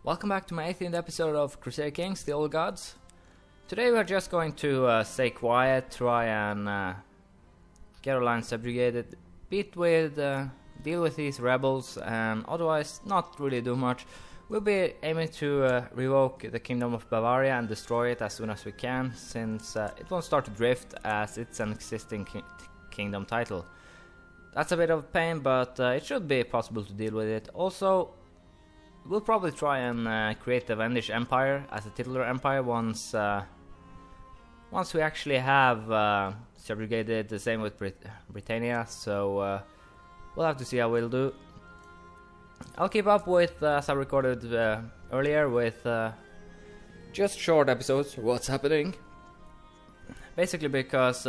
Welcome back to my 18th episode of Crusader Kings, the Old Gods. Today we're just going to stay quiet, try and get our land subjugated, deal with these rebels, and otherwise not really do much. We'll be aiming to revoke the Kingdom of Bavaria and destroy it as soon as we can, since it won't start to drift as it's an existing kingdom title. That's a bit of a pain, but it should be possible to deal with it. Also, we'll probably try and create the Vendish Empire as a titular empire once we actually have subjugated. The same with Britannia, so we'll have to see how we'll do. I'll keep up with, as I recorded earlier, with just short episodes of what's happening. Basically because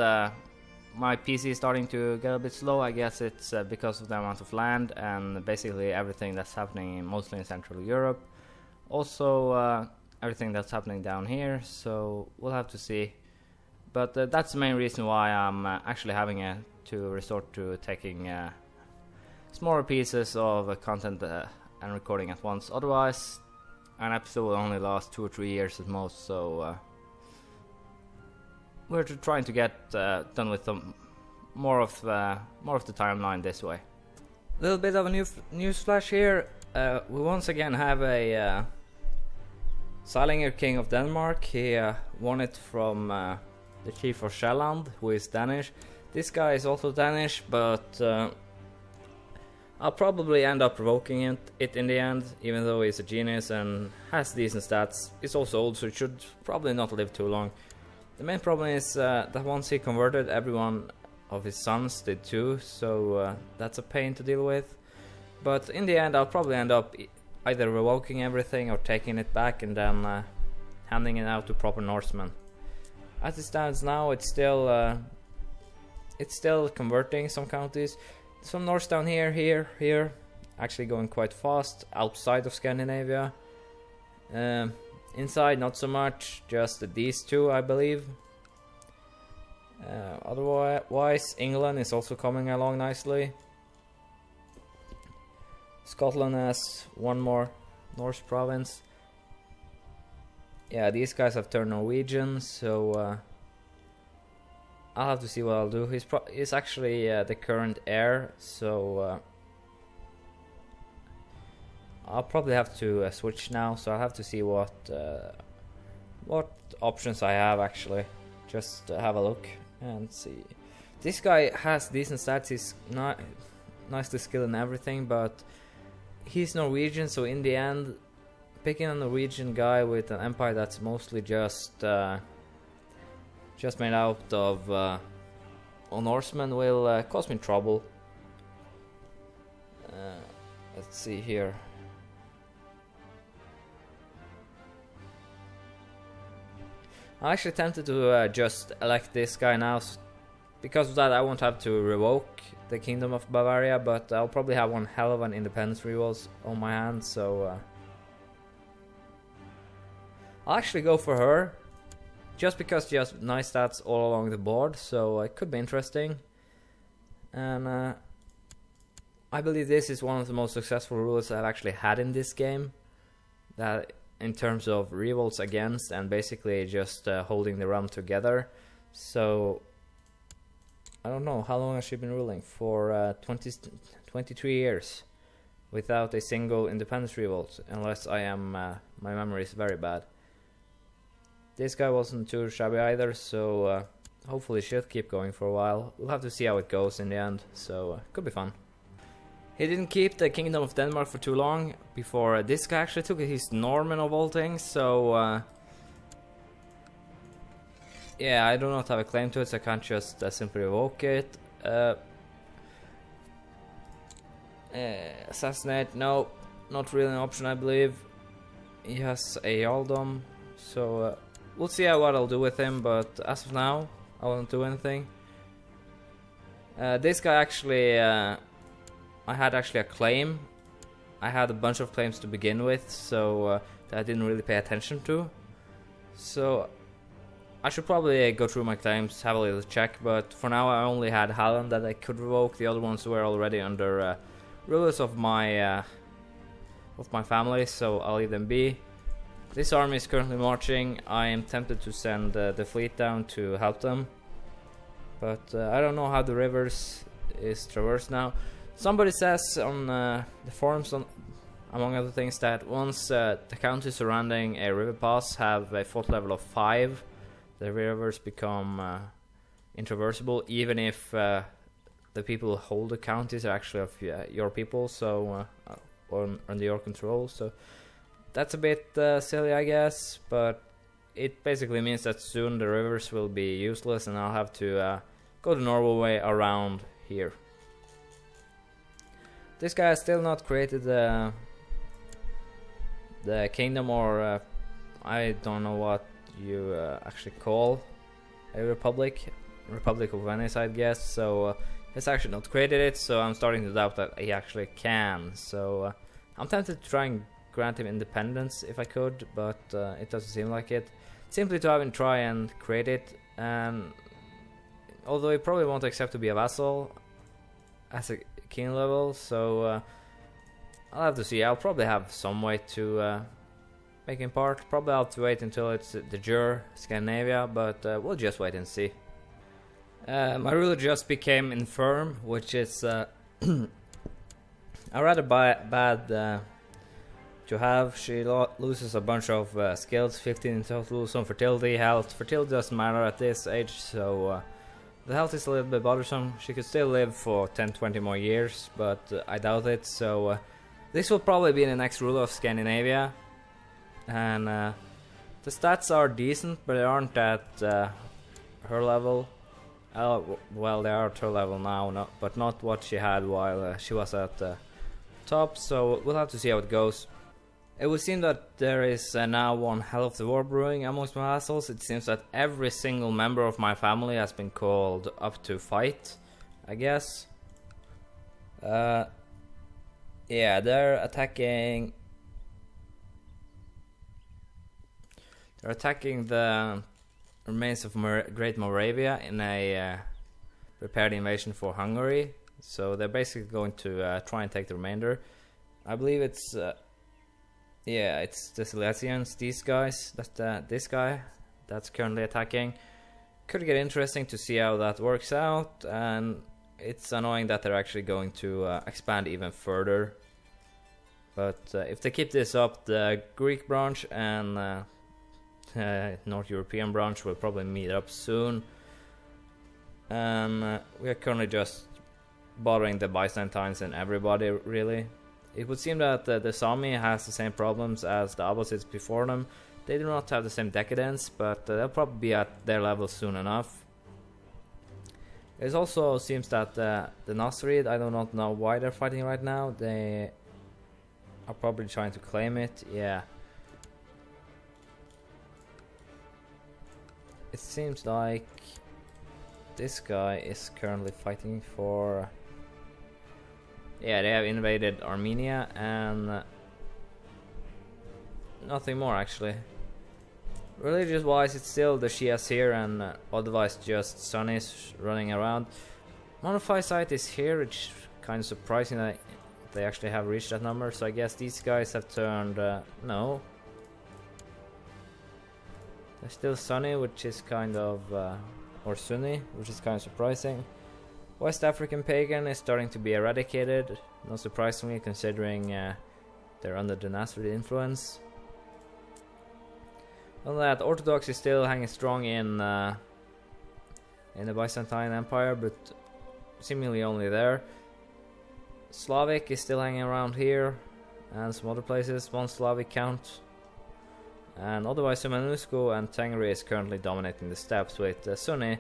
my PC is starting to get a bit slow. I guess it's because of the amount of land and basically everything that's happening mostly in Central Europe. Also everything that's happening down here, so we'll have to see. But that's the main reason why I'm actually having to resort to taking smaller pieces of content and recording at once. Otherwise, an episode will only last 2 or 3 years at most, so we're trying to get done with more of the timeline this way. A little bit of a news flash here. We once again have a Salinger King of Denmark. He won it from the Chief of Sjælland, who is Danish. This guy is also Danish, but I'll probably end up provoking it in the end, even though he's a genius and has decent stats. He's also old, so he should probably not live too long. The main problem is that once he converted, every one of his sons did too, so that's a pain to deal with. But in the end, I'll probably end up either revoking everything or taking it back and then handing it out to proper Norsemen. As it stands now, it's still converting some counties. Some Norse down here, actually going quite fast outside of Scandinavia. Inside, not so much, just these two, I believe. Otherwise, England is also coming along nicely. Scotland has one more Norse province. Yeah, these guys have turned Norwegian, so I'll have to see what I'll do. He's actually the current heir, so I'll probably have to switch now, so I'll have to see what options I have actually. Just have a look and see. This guy has decent stats, he's not nicely skilled in everything, but he's Norwegian, so in the end, picking a Norwegian guy with an empire that's mostly just made out of Norsemen will cause me trouble. Let's see here. I'm actually tempted to just elect this guy now. Because of that, I won't have to revoke the Kingdom of Bavaria, but I'll probably have one hell of an independence revolt on my hands, so I'll actually go for her, just because she has nice stats all along the board, so it could be interesting. And I believe this is one of the most successful rulers I've actually had in this game, that in terms of revolts against and basically just holding the realm together. So I don't know, how long has she been ruling? For 23 years without a single independence revolt, unless I am my memory is very bad. This guy wasn't too shabby either, so hopefully she'll keep going for a while. We'll have to see how it goes in the end, so could be fun. He didn't keep the Kingdom of Denmark for too long before this guy actually took it. He's Norman of all things, so yeah, I do not have a claim to it, so I can't just simply revoke it. Assassinate, no, not really an option, I believe. He has a Earldom, so we'll see what I'll do with him, but as of now, I won't do anything. This guy actually, I had actually a claim. I had a bunch of claims to begin with, so that I didn't really pay attention to. So I should probably go through my claims, have a little check, but for now I only had Halland that I could revoke. The other ones were already under rulers of my of my family, so I'll leave them be. This army is currently marching. I am tempted to send the fleet down to help them, but I don't know how the rivers is traversed now. Somebody says on the forums, among other things, that once the counties surrounding a river pass have a fort level of 5, the rivers become intraversible, even if the people who hold the counties are actually of your people, so or under your control. So that's a bit silly, I guess, but it basically means that soon the rivers will be useless and I'll have to go the normal way around here. This guy has still not created the kingdom, or I don't know what you actually call a republic. Republic of Venice, I guess. So he's actually not created it, so I'm starting to doubt that he actually can. So I'm tempted to try and grant him independence if I could, but it doesn't seem like it. Simply to have him try and create it, and although he probably won't accept to be a vassal as a king level, so I'll have to see. I'll probably have some way to make him part. Probably I'll have to wait until it's the jure Scandinavia, but we'll just wait and see. My ruler just became infirm, which is a rather bad to have. She loses a bunch of skills, 15 in total, some fertility, health. Fertility doesn't matter at this age, so the health is a little bit bothersome. She could still live for 10-20 more years, but I doubt it. So this will probably be the next ruler of Scandinavia, and the stats are decent, but they aren't at her level. Well, they are at her level now, but not what she had while she was at the top, so we'll have to see how it goes. It would seem that there is now one hell of the war brewing amongst my vassals. It seems that every single member of my family has been called up to fight, I guess. Yeah, they're attacking... They're attacking the remains of Great Moravia in a prepared invasion for Hungary. So they're basically going to try and take the remainder. I believe it's yeah, it's the Silesians, these guys, this guy that's currently attacking. Could get interesting to see how that works out, and it's annoying that they're actually going to expand even further. But if they keep this up, the Greek branch and North European branch will probably meet up soon, and we are currently just bothering the Byzantines and everybody, really. It would seem that the Sami has the same problems as the Abbasids before them. They do not have the same decadence, but they'll probably be at their level soon enough. It also seems that the Nasrid, I do not know why they're fighting right now. They are probably trying to claim it, yeah. It seems like this guy is currently fighting for... Yeah, they have invaded Armenia and nothing more actually. Religious wise, it's still the Shias here, and otherwise just Sunnis running around. Monophysite is here, which kind of surprising that they actually have reached that number. So I guess these guys have turned no. They're still Sunni, which is kind of or Sunni, which is kind of surprising. West African pagan is starting to be eradicated, not surprisingly considering they're under the Nasrid influence. On that, Orthodox is still hanging strong in the Byzantine Empire, but seemingly only there. Slavic is still hanging around here, and some other places, one Slavic count. And otherwise Sumanusco and Tengri is currently dominating the steppes, with Sunni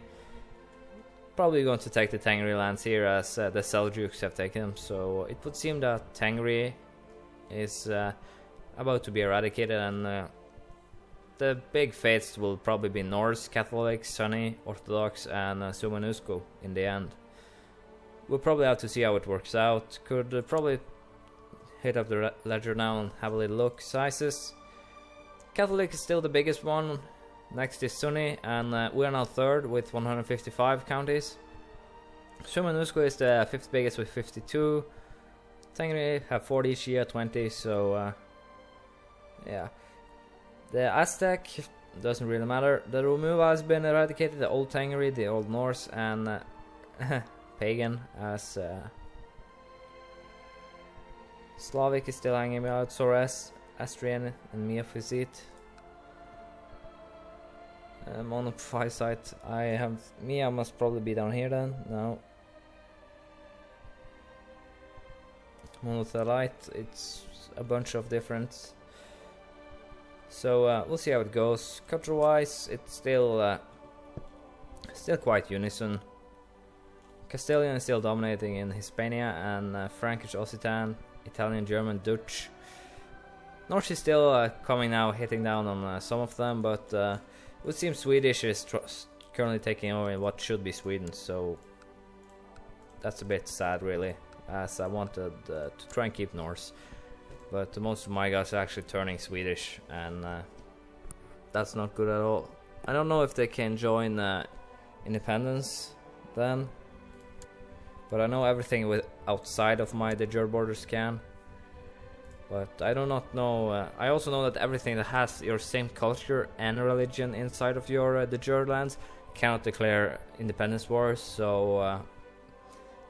probably going to take the Tengri lands here, as the Seljuks have taken them. So it would seem that Tengri is about to be eradicated, and the big faiths will probably be Norse, Catholic, Sunni, Orthodox, and Sumanusco in the end. We'll probably have to see how it works out. Could probably hit up the ledger now and have a little look. Sizes. Catholic is still the biggest one. Next is Sunni, and we are now third with 155 counties. Sumanusco is the fifth biggest with 52. Tengri have 40, Shia 20, so yeah. The Aztec doesn't really matter. The Romuva has been eradicated, the Old Tengri, the Old Norse, and Pagan as Slavic is still hanging out, Sores, Astrian, and Miaphysit. Monophysite, I have Mia must probably be down here then. No. Monothelite, it's a bunch of different. So we'll see how it goes. Culture wise, it's still quite unison. Castilian is still dominating in Hispania, and Frankish, Occitan, Italian, German, Dutch. Norse is still coming now, hitting down on some of them, but it would seem Swedish is currently taking over in what should be Sweden, so that's a bit sad really, as I wanted to try and keep Norse, but most of my guys are actually turning Swedish, and that's not good at all. I don't know if they can join independence then, but I know everything with outside of my de jure borders can. But I do not know. I also know that everything that has your same culture and religion inside of your de jure lands cannot declare independence wars. So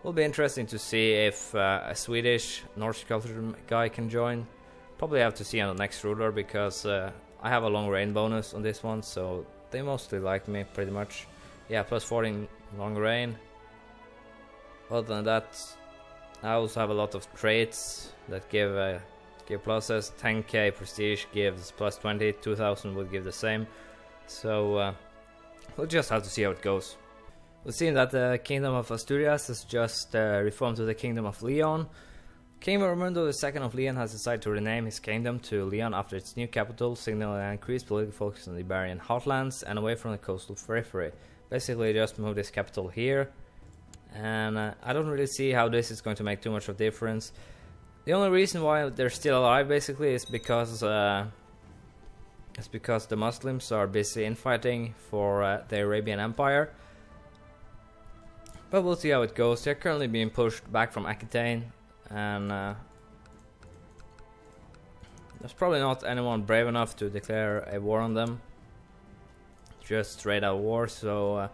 will be interesting to see if a Swedish Norse culture guy can join. Probably have to see on the next ruler, because I have a long reign bonus on this one, so they mostly like me pretty much. Yeah, plus 14 long reign. Other than that, I also have a lot of traits that give pluses. 10k prestige gives plus 20, 2000 would give the same. So we'll just have to see how it goes. We've seen that the Kingdom of Asturias has just reformed to the Kingdom of Leon. King Raimundo II of Leon has decided to rename his kingdom to Leon after its new capital, signaling an increased political focus on the Iberian heartlands and away from the coastal periphery. Basically just moved his capital here, and I don't really see how this is going to make too much of a difference. The only reason why they're still alive basically is because the Muslims are busy infighting for the Arabian Empire. But we'll see how it goes. They're currently being pushed back from Aquitaine, and there's probably not anyone brave enough to declare a war on them. Just straight out war, so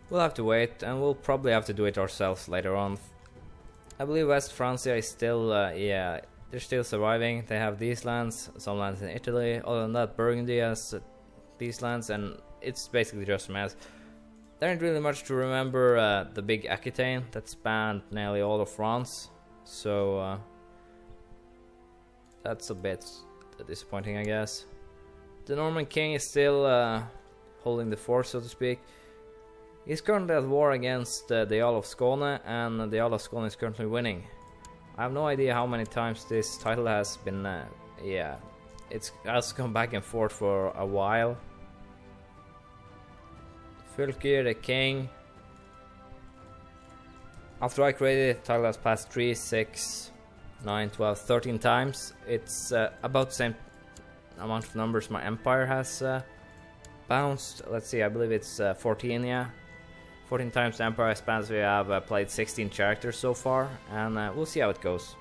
we'll have to wait, and we'll probably have to do it ourselves later on. I believe West Francia is still, yeah, they're still surviving. They have these lands, some lands in Italy. Other than that, Burgundy has these lands, and it's basically just a mess. There ain't really much to remember the big Aquitaine that spanned nearly all of France, so that's a bit disappointing, I guess. The Norman king is still holding the fort, so to speak. He's currently at war against the Jarl of Skåne, and the Jarl of Skåne is currently winning. I have no idea how many times this title has been, yeah, it has gone back and forth for a while. Fulkir, the king. After I created it, the title has passed 3, 6, 9, 12, 13 times. It's about the same amount of numbers my empire has bounced. Let's see, I believe it's 14, yeah. 14 times the empire spans. We have played 16 characters so far, and we'll see how it goes.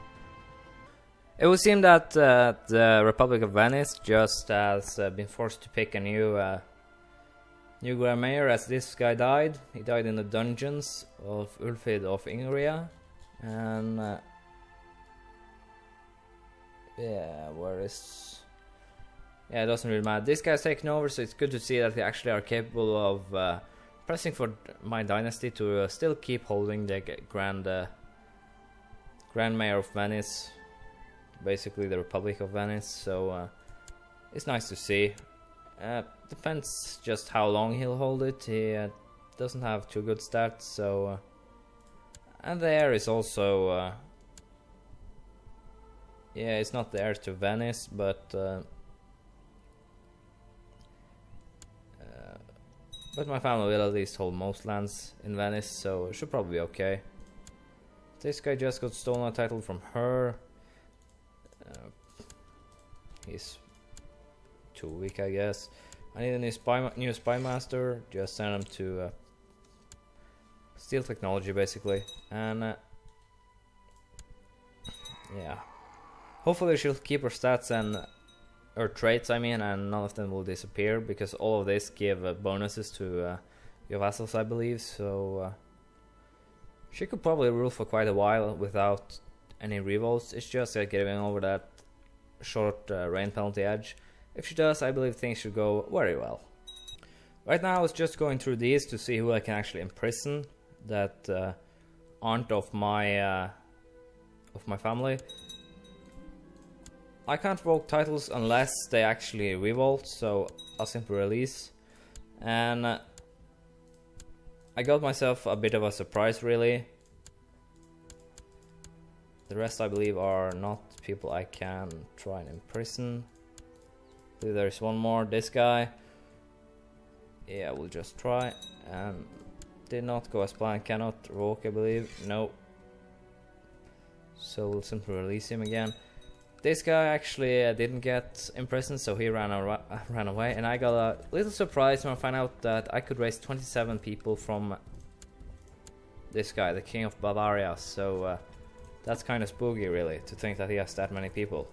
It would seem that the Republic of Venice just has been forced to pick a new Grand Mayor, as this guy died. He died in the dungeons of Ulfid of Ingria, and yeah, where is... Yeah, it doesn't really matter. This guy's taken over, so it's good to see that they actually are capable of pressing for my dynasty to still keep holding the Grand Mayor of Venice, basically the Republic of Venice. So it's nice to see. Depends just how long he'll hold it. He doesn't have too good stats, so and the heir is also yeah, it's not the heir to Venice, but my family will at least hold most lands in Venice, so it should probably be okay. This guy just got stolen a title from her. He's too weak, I guess. I need a new spy master. Just send him to steal technology, basically. And yeah. Hopefully she'll keep her stats and her traits, I mean, and none of them will disappear, because all of this give bonuses to your vassals, I believe. So she could probably rule for quite a while without any revolts. It's just getting over that short rain penalty edge. If she does, I believe things should go very well. Right now I was just going through these to see who I can actually imprison that aren't of my family. I can't revoke titles unless they actually revolt, so I'll simply release. And I got myself a bit of a surprise, really. The rest, I believe, are not people I can try and imprison. I believe there's one more, this guy. Yeah, we'll just try. And did not go as planned, cannot revoke, I believe. No. So we'll simply release him again. This guy actually didn't get imprisoned, so he ran away, and I got a little surprised when I found out that I could raise 27 people from this guy, the King of Bavaria. So that's kind of spooky, really, to think that he has that many people.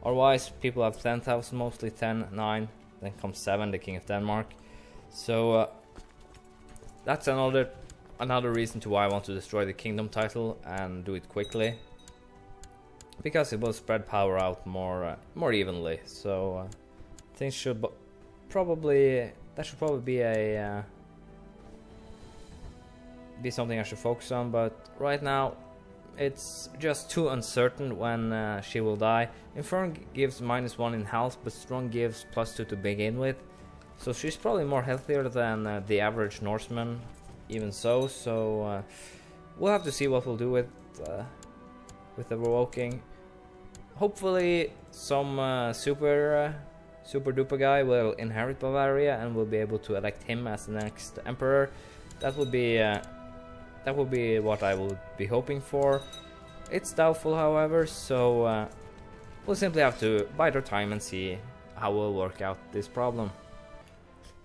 Otherwise, people have 10,000, mostly 10, 9, then comes 7, the King of Denmark. So that's another reason to why I want to destroy the kingdom title and do it quickly. Because it will spread power out more evenly, so things should probably be something I should focus on. But right now, it's just too uncertain when she will die. Infernal gives -1 in health, but Strong gives +2 to begin with, so she's probably more healthier than the average Norseman, even so. So we'll have to see what we'll do with the revoking. Hopefully some super duper guy will inherit Bavaria and we'll be able to elect him as the next emperor. That would be what I would be hoping for. It's doubtful, however, so we'll simply have to bide our time and see how we'll work out this problem.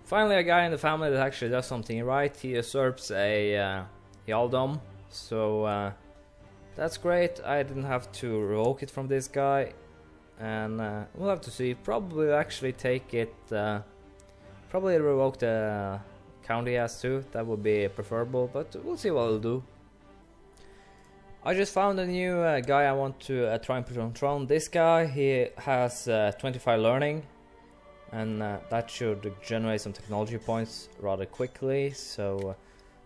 Finally, a guy in the family that actually does something right. He usurps a Jarldom, so that's great. I didn't have to revoke it from this guy, and we'll have to see. Probably actually take it, probably revoke the county has too. That would be preferable, but we'll see what we'll do. I just found a new guy I want to try and put on throne. This guy, he has 25 learning, and that should generate some technology points rather quickly, so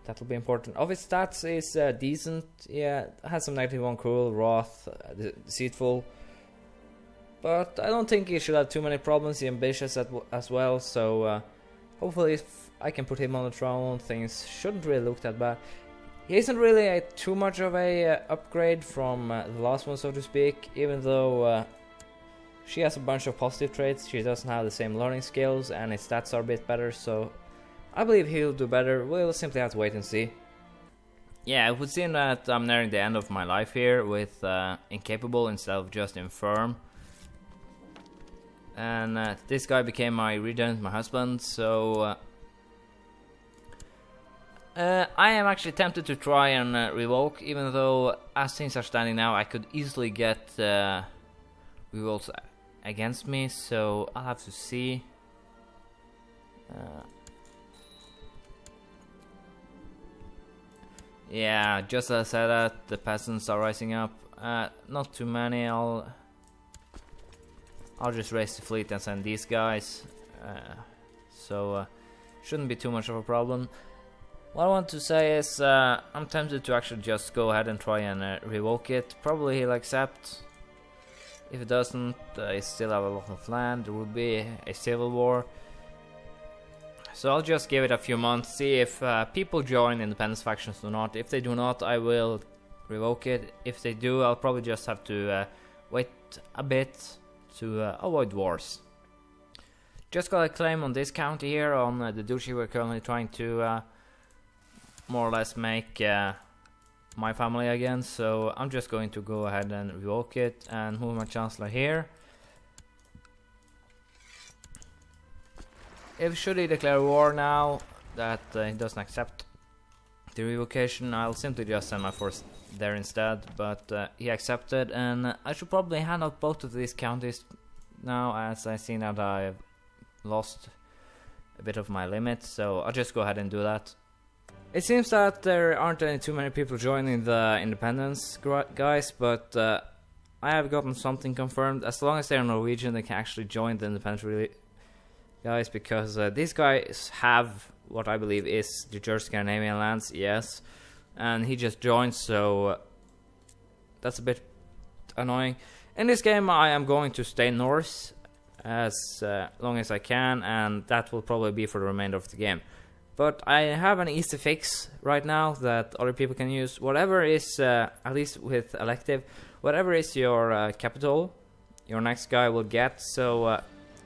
that'll be important. Of his stats is decent. Yeah, has some -1 cruel, wrath, deceitful, but I don't think he should have too many problems. He's ambitious as well, so hopefully if I can put him on the throne, things shouldn't really look that bad. He isn't really too much of a upgrade from the last one, so to speak, even though she has a bunch of positive traits. She doesn't have the same learning skills, and his stats are a bit better, so I believe he'll do better. We'll simply have to wait and see. Yeah, it would seem that I'm nearing the end of my life here with Incapable instead of just Infirm. And this guy became my Regent, my husband, so I am actually tempted to try and revoke, even though as things are standing now I could easily get revolts against me, so I'll have to see. Yeah, just as I said that, the peasants are rising up. Not too many. I'll just raise the fleet and send these guys. So shouldn't be too much of a problem. What I want to say is I'm tempted to actually just go ahead and try and revoke it. Probably he'll accept. If it doesn't, I still have a lot of land. There will be a civil war. So I'll just give it a few months, see if people join independence factions or not. If they do not, I will revoke it. If they do, I'll probably just have to wait a bit to avoid wars. Just got a claim on this county here, on the duchy. We're currently trying to more or less make my family again, so I'm just going to go ahead and revoke it and move my chancellor here. If should he declare war now that he doesn't accept the revocation, I'll simply just send my there instead, but he accepted, and I should probably hand out both of these counties now, as I see that I've lost a bit of my limit, so I'll just go ahead and do that. It seems that there aren't any too many people joining the independence guys, but I have gotten something confirmed. As long as they're Norwegian, they can actually join the independence guys, because these guys have what I believe is the German Scandinavian lands, yes, and he just joined, so that's a bit annoying. In this game I am going to stay Norse as long as I can, and that will probably be for the remainder of the game. But I have an easy fix right now that other people can use. Whatever is, at least with elective, whatever is your capital, your next guy will get, so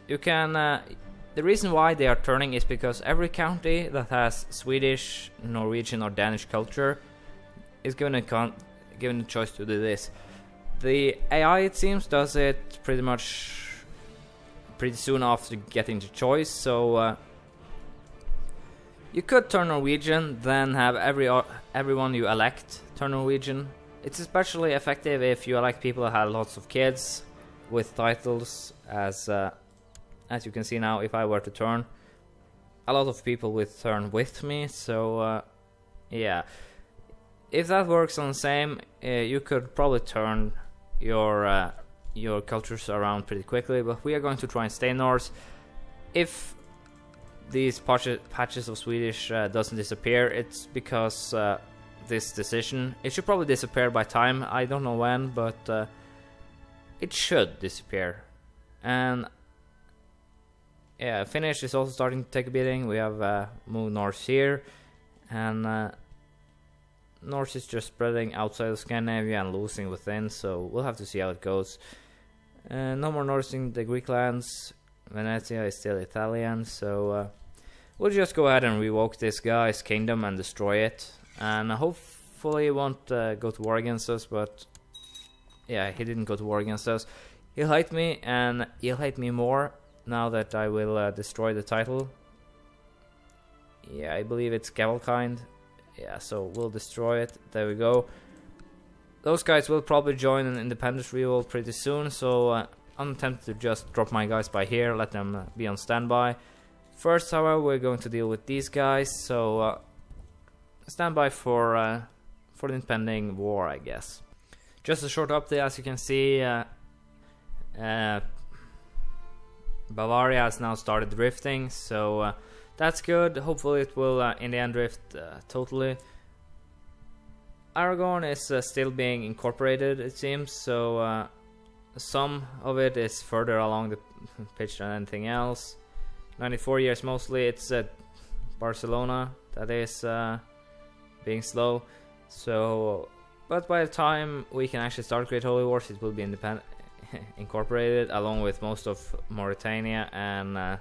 you can... the reason why they are turning is because every county that has Swedish, Norwegian or Danish culture is given a choice to do this. The AI, it seems, does it pretty soon after getting the choice, so you could turn Norwegian, then have everyone you elect turn Norwegian. It's especially effective if you elect people that have lots of kids with titles, as you can see now. If I were to turn, a lot of people would turn with me, so yeah. If that works on the same, you could probably turn your cultures around pretty quickly, but we are going to try and stay Norse. If these patches of Swedish doesn't disappear, it's because this decision, it should probably disappear by time. I don't know when, but it should disappear. And yeah, Finnish is also starting to take a beating. We have moved Norse here, and Norse is just spreading outside of Scandinavia and losing within, so we'll have to see how it goes. No more Norse in the Greek lands. Venezia is still Italian, so we'll just go ahead and revoke this guy's kingdom and destroy it, and hopefully he won't go to war against us. But yeah, he didn't go to war against us. He'll hate me, and he'll hate me more now that I will destroy the title. Yeah, I believe it's Cavalkind. Yeah, so we'll destroy it. There we go. Those guys will probably join an independence revolt pretty soon, so I'm tempted to just drop my guys by here, let them be on standby. First, however, we're going to deal with these guys, so stand by for the impending war, I guess. Just a short update. As you can see, Bavaria has now started drifting, so that's good. Hopefully it will in the end drift totally. Aragon is still being incorporated, it seems, so some of it is further along the pitch than anything else. 94 years mostly. It's Barcelona that is being slow, so but by the time we can actually start Great Holy Wars, it will be incorporated along with most of Mauritania and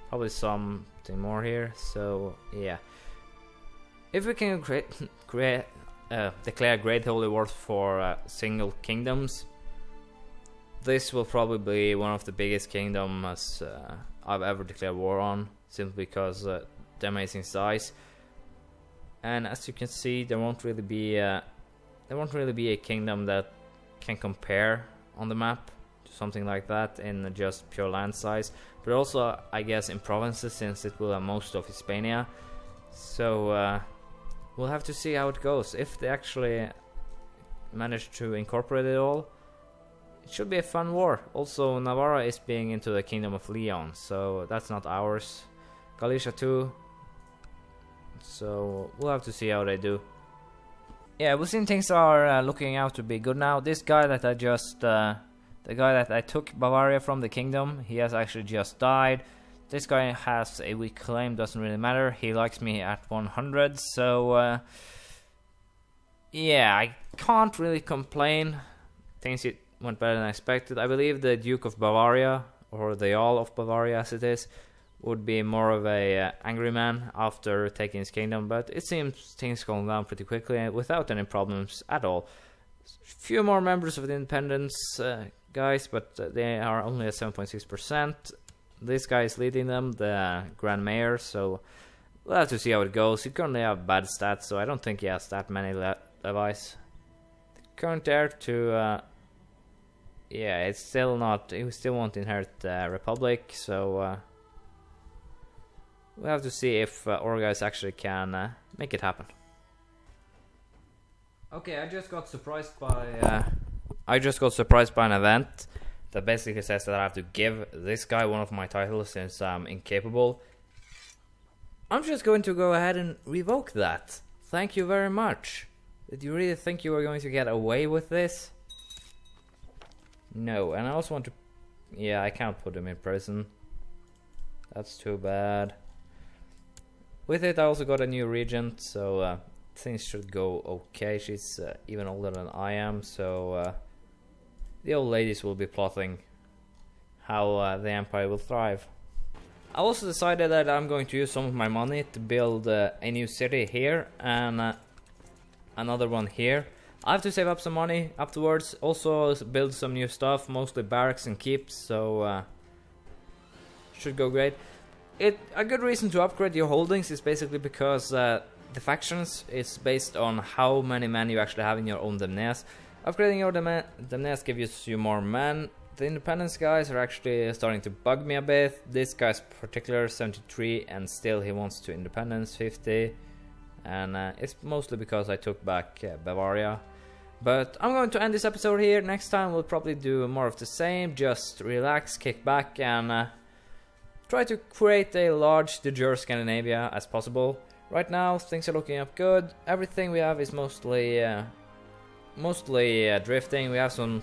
probably something more here. So yeah, if we can declare Great Holy Wars for single kingdoms, this will probably be one of the biggest kingdoms I've ever declared war on, simply because the amazing size. And as you can see, there won't really be a kingdom that can compare on the map to something like that in just pure land size, but also I guess in provinces, since it will have most of Hispania. So we'll have to see how it goes. If they actually manage to incorporate it all, it should be a fun war. Also, Navarra is being into the Kingdom of Leon, so that's not ours. Galicia too, so we'll have to see how they do. Yeah, we've seen things are looking out to be good now. This guy that I just, the guy that I took Bavaria from the kingdom, he has actually just died. This guy has a weak claim, doesn't really matter. He likes me at 100, so yeah, I can't really complain. Things went better than expected. I believe the Duke of Bavaria, or the Jarl of Bavaria as it is, would be more of a angry man after taking his kingdom, but it seems things calmed down pretty quickly without any problems at all. Few more members of the independence guys, but they are only at 7.6%. This guy is leading them, the Grand Mayor, so we'll have to see how it goes. He currently have bad stats, so I don't think he has that many levies. current heir to yeah, it's still not, he still won't inherit Republic, so we'll have to see if Orguys actually can make it happen. Okay, I just got surprised by an event that basically says that I have to give this guy one of my titles since I'm incapable. I'm just going to go ahead and revoke that. Thank you very much. Did you really think you were going to get away with this? No, and I also want to... Yeah, I can't put him in prison. That's too bad. With it, I also got a new regent, so things should go okay. She's even older than I am, so the old ladies will be plotting how the empire will thrive. I also decided that I'm going to use some of my money to build a new city here and another one here. I have to save up some money afterwards, also build some new stuff, mostly barracks and keeps, so should go great. A good reason to upgrade your holdings is basically because the factions is based on how many men you actually have in your own demesnes. Upgrading your demesnes gives you more men. The independence guys are actually starting to bug me a bit. This guy's particular 73 and still he wants to independence 50. And it's mostly because I took back Bavaria. But I'm going to end this episode here. Next time we'll probably do more of the same. Just relax, kick back and try to create a large de jure Scandinavia as possible. Right now things are looking up good. Everything we have is mostly drifting. We have some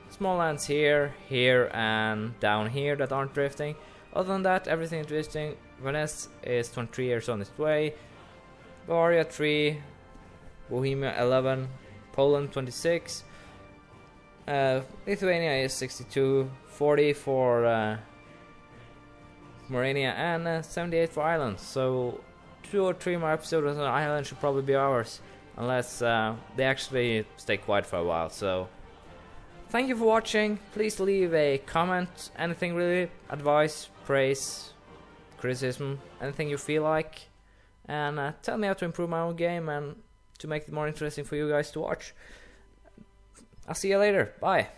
small lands here, here and down here that aren't drifting. Other than that, everything is drifting. Venice is 23 years on its way. Bavaria 3, Bohemia 11, Poland 26, Lithuania is 62, 40 for Morania and 78 for Ireland. So 2 or 3 more episodes on Ireland should probably be ours, unless they actually stay quiet for a while. So thank you for watching. Please leave a comment, anything really, advice, praise, criticism, anything you feel like. And tell me how to improve my own game and to make it more interesting for you guys to watch. I'll see you later. Bye.